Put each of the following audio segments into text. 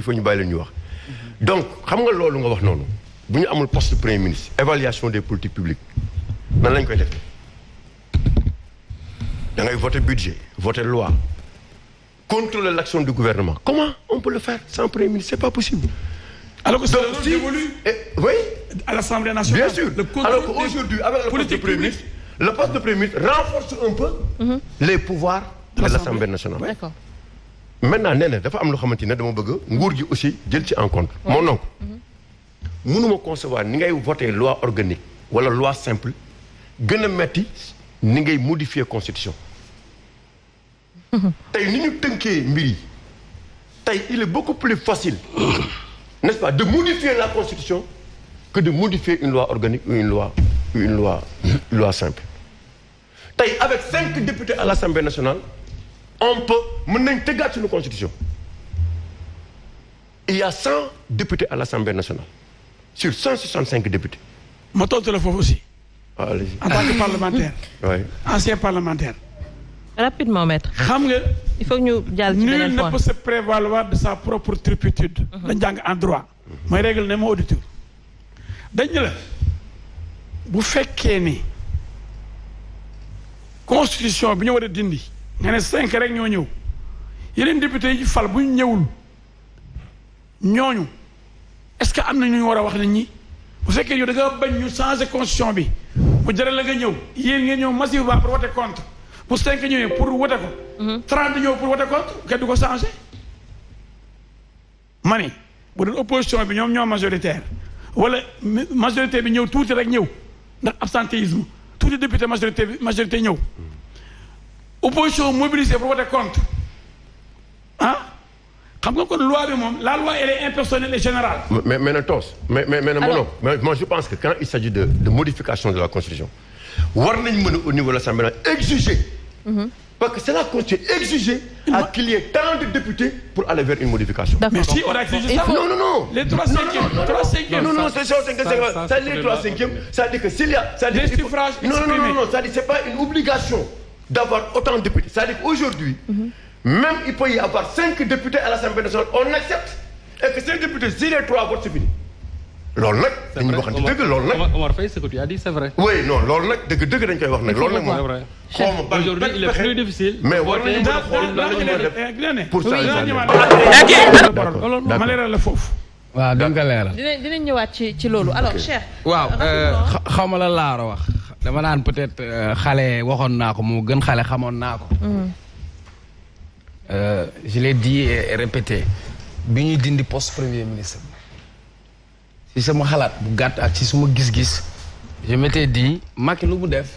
faut ñu bàyyi leen ñu wax. donc xam nga loolu nga wax noonu bu ñu amul poste premier ministre évaluation des politiques publiques nan lañ koy def da ngay voter budget voter loi contrôler l'action du gouvernement comment on peut le faire sans premier ministre c'est pas possible. alors que c'est évolue. Oui. À l'Assemblée nationale. Bien sûr. Alors qu'aujourd'hui avec le poste de premier ministre le poste de premier ministre renforce un peu les pouvoirs de l'Assemblée nationale. D'accord. Maintenant nee na dafa am loo xamante ne dama bëgg nguur gi aussi jël ci en compte. mon oncle mënuma concevoir ni ngay voter loi organique wala loi simple gën a metti ni ngay modifier constitution. tey ni ñu tënkee mbir yi tey il est beaucoup plus facile n'est-ce pas de modifier la constitution que de modifier une loi organique ou une loi simple. tey avec 5 députés à l'Assemblée nationale on peut mën nañ tëggaat suñu constitution. il y a 100 députés à l'Assemblée nationale sur 165 députés. ma tontu la foofu aussi. allez-y. En tant que parlementaire. oui. Ancien parlementaire. Rapidement, maître. xam nga. il faut que ñu jàll ci beneen point. Nul ne peut se prévaloir de sa propre turpitude. dañ jàng en droit. mooy règle ne ma auditeur. dañ la bu fekkee ni constitution bi ñu war a dindi. nga ne 5 rek ñoo ñëw. yeneen député yi fal bu ñu ñëwul ñooñu est-ce que am na ñu war a wax nit ñi bu fekkee yow da nga bañ ñu changer constitution bi mu jaral la nga ñëw yéen ngeen ñëw massivement pour voter contre bu 5 ñëwee pour voter ko. 30 ñëw pour voter contre kenn du ko changer. ma ne bu doon opposition bi ñoom ñoo majoritaire wala majorité bi ñëw tuuti rek ñëw ndax absentéisme tuuti député majorité ñëw opposition mobilisée pour voter contre ah. xam nga kon loi bi moom la loi elle est impersonnelle et générale. mais na toos mais moi je pense que quand il s'agit de modification de la constitution war nañ mën a au niveau de l'Assemblée exiger. parce que c'est la constitution exiger à qu'il y ait tant de députés pour aller vers une modification. mais si on a exigé ça. non. les 3/5. non c'est ça les 3/5 c'est-à-dire que s'il y a. des suffrages exprimés. non c'est-à-dire c'est pas une obligation d'avoir autant de députés c'est-à-dire qu'aujourd'hui même il peut y avoir 5 députés à l'Assemblée nationale on accepte et que 5 députés si les 3 votent c'est fini. loolu nag. dañuy waxante dëgg loolu nag. Omar Faye ce que tu as dit c'est vrai. oui non loolu nag dëgg dañ koy wax nag. loolu nag moom xaw ma ban aujourd'hui il est plus difficile. mais war nañu mën a xool lan la ñu mën a def pour ça. ma leeral la foofu. waaw donc leeral. dinañ ñëwaat ci loolu alors Cheikh. waaw xaw ma la laara wax dama naan peut-être xale waxoon naa ko mu gën xale xamoon naa ko. je l'ai dit et répété bi ñuy dindi poste premier ministre ci sama xalaat bu gàtt ak ci suma gis-gis je m'étais dit Macky lu mu def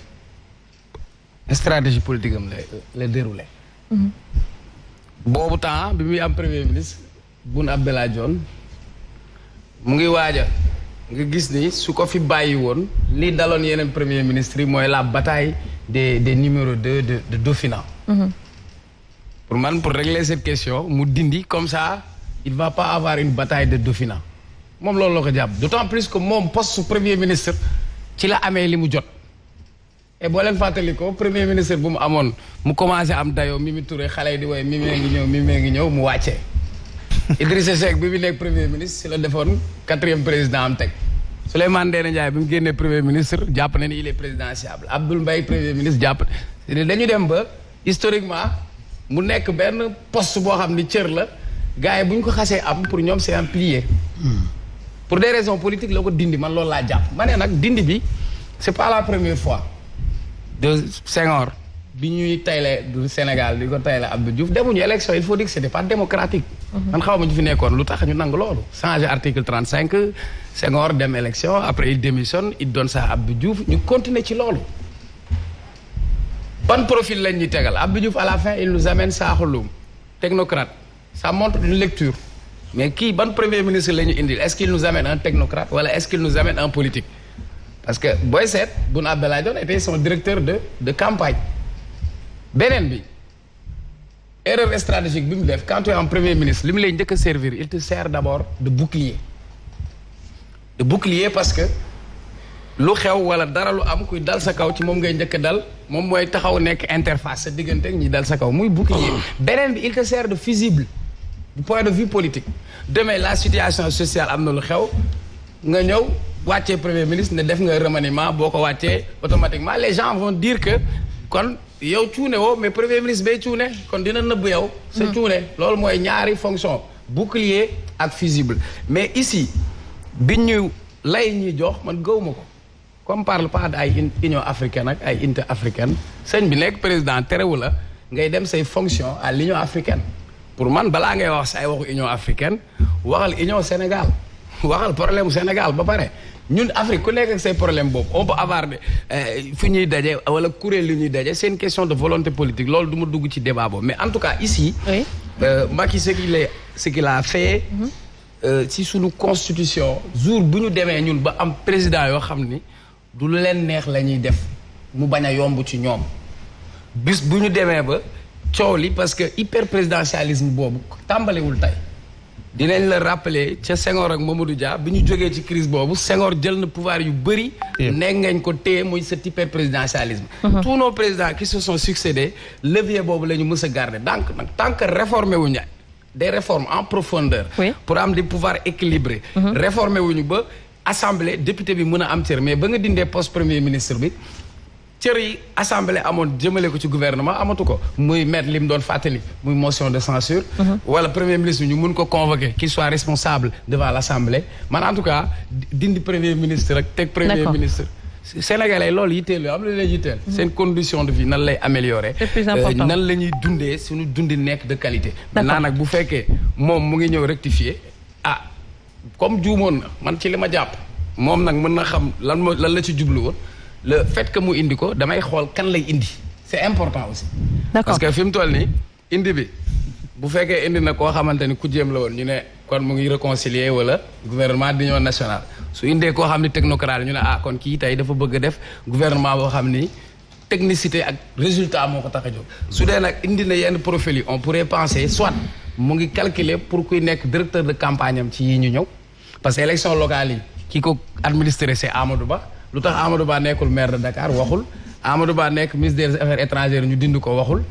stratégie politique am la déroulé. boobu temps bi muy am premier ministre Boun Abdallah Dionne mu ngi waaja nga gis ni su ko fi bàyyi woon li daloon yeneen premier ministre yi mooy la bataille des numéros 2 de Dauphinat. pour man pour régler cette question mu dindi comme ça il va pas avoir une bataille de Dauphinat moom loolu la ko jàpp d'autant plus que moom poste premier ministre ci la amee li mu jot. et boo leen fàttali ko premier ministre bu mu amoon mu commencé am dayoo Mimi Touré xale yi di woy Mimi ngi ñëw mu wàccee. Idrissa Seck bi mu nekk premier ministre si la defoon 4e président am teg Souleymane Ndéné Ndiaye bi mu génnee premier ministre jàpp na ni il est présidentiable Abdoul Mbaye premier ministre jàpp dañu dem ba historiquement mu nekk benn poste boo xam ni cër la gars yi bu ñu ko xasee am pour ñoom c'est un pilier. pour des raisons politiques la ko dindi man loolu laa jàpp ma ne nag dindi bi c'est pas la première fois de Senghor bi ñuy tayle du Sénégal di ko tayle Abdou Diouf demuñu élection il faut dire que c'était pas démocratique. man xaw ma ñu fi nekkoon lu tax ñu nangu loolu. changer article 35 Senghor dem élection après il démissionne il donne ça à Abdou Diouf ñu continuer ci loolu. ban profil lañ ñuy tegal Abdou Diouf à la fin il nous amène Sakho Loum technocrate ça montre une lecture mais kii ban premier ministre la ñu indil est-ce qu'il nous amène un technocrate wala est-ce qu'il nous amène un politique. parce que booy seet Boun Abdallah Dionne était son directeur de campagne beneen bi erreur stratégique bi mu def quand tu es en premier ministre li mu lay njëkk a servir il te sert d'abord de bouclier parce que lu xew wala dara lu am kuy dal sa kaw ci moom ngay njëkk a dal moom mooy taxaw nekk interface sa diggante ak ñi dal sa kaw muy bouclier beneen bi il te sert de fusible du point de vue politique demain la situation sociale am na lu xew nga ñëw wàccee premier ministre ne def nga remaniement boo ko wàccee automatiquement les gens vont dire que kon yow cuune woo mais premier ministre bay cuune kon dina nëbb yow sa cuune loolu mooy ñaari fonction bouclier ak fusible mais ici bi ñu lay ñuy jox man gëwuma ko comme parle pas de ay union africaine ak ay unité africaine sëñ bi nekk président terewu la ngay dem say fonction à l'union africaine pour man balaa ngay wax say waxu union africaine waxal union Sénégal waxal problème Sénégal ba pare ñun Afrique ku nekk ak say problème boobu on peut avoir de fu ñuy daje wala kuréel li ñuy daje c'est une question de volonté politique loolu du ma dugg ci débat boobu mais en tout cas ici Macky ce qu'il a fait ci suñu constitution jour bu ñu demee ñun ba am président yoo xam ni du lu leen neex la ñuy def mu bañ a yomb ci ñoom bis bu ñu demee ba coow li parce que hyper présidentialisme boobu tàmbalewul tey dinañ la rappeler ca Senghor ak Mamadou Dia bi ñu jógee ci crise boobu Senghor jël na pouvoir yu bëri nekk ngañ ko téye muy cet hyper présidentialisme tous nos présidents qui se sont succédés levier boobu la ñu mës a garder donc nag tant que réformé wuñu des réformes en profondeur pour am des pouvoirs équilibrés réformé wuñu ba assemblée député bi mën a am cër mais ba nga dindee poste premier ministre bi cër yi assemblée amoon jëmale ko ci gouvernement amatu ko muy mettre li mu doon fàttali muy motion de censure wala premier ministre ñu mun ko convoquer qu'il soit responsable devant l'assemblée man en tout cas dindi premier ministre rek teg premier ministre sénégalais loolu yitteel yoo am la leen yitteel seen condition de vie nan lay améliorer nan la ñuy dundee suñu dundi nekk de qualité maintenant nag bu fekkee moom mu ngi ñëw rectifier comme juumoon na man ci li ma jàpp moom nag mën na xam lan la ci jublu woon le fait que mu indi ko damay xool kan lay indi c'est important aussi parce que fi mu toll nii indi bi bu fekkee indi na koo xamante ni ku jéem la woon ñu ne kon mu ngi réconcilier wala gouvernement d'union nationale su indee koo xam ni technocrate ñu ne kon kii tey dafa bëgg a def gouvernement boo xam ni technicité ak résultat moo ko tax a jóg su dee nag indi na yenn profil yi on pourrait penser soit mu ngi calculer pour kuy nekk directeur de campagne am ci yi ñu ñëw parce que élection locale yi ki ko administré c'est Amadou Ba lu tax Amadou Ba nekkul maire de Dakar waxul Amadou Ba nekk ministre des affaires étrangères ñu dindi ko waxul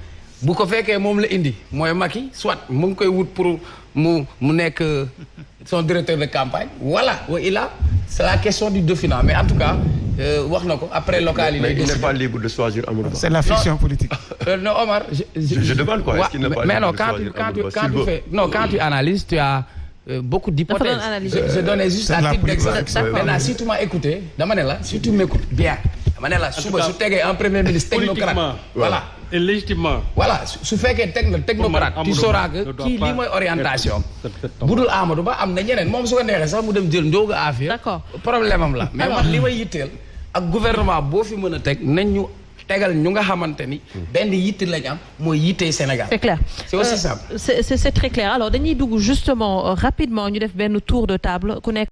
bu ko fekkee moom la indi mooy Macky soit mu ngi koy wut pour mu nekk son directeur de campagne voilà wa ila c'est la question du Dauphinat mais en tout cas wax na ko après local yi. mais il n'est pas libre de choisir Amadou Ba. c'est la fiction politique. non Omar. je demande quoi. Est-ce qu'il n'est pas libre de choisir Amadou Ba quand tu analyses tu as beaucoup d'hypothèses. Je donnais juste un type d'exemple. Maintenant si tu m'as écouté dama ne la si tu m'écoutes bien. dama ne la suba su tegee un premier ministre technocrate. voilà et légitimement. voilà su fekkee technocrate tu sauras que kii lii mooy orientation. bu dul Amadou Ba am na ñeneen moom su ko neexee sax mu dem jël Ndiogou Afia. d'accord problème am la. mais man li may yitteel ak gouvernement boo fi mën a teg nañ ñu tegal ñu nga xamante ni. benn yitte lañ am mooy yittey Sénégal. c'est clair c'est aussi simple. c'est très clair alors dañuy dugg justement rapidement ñu def benn tour de table ku nekk.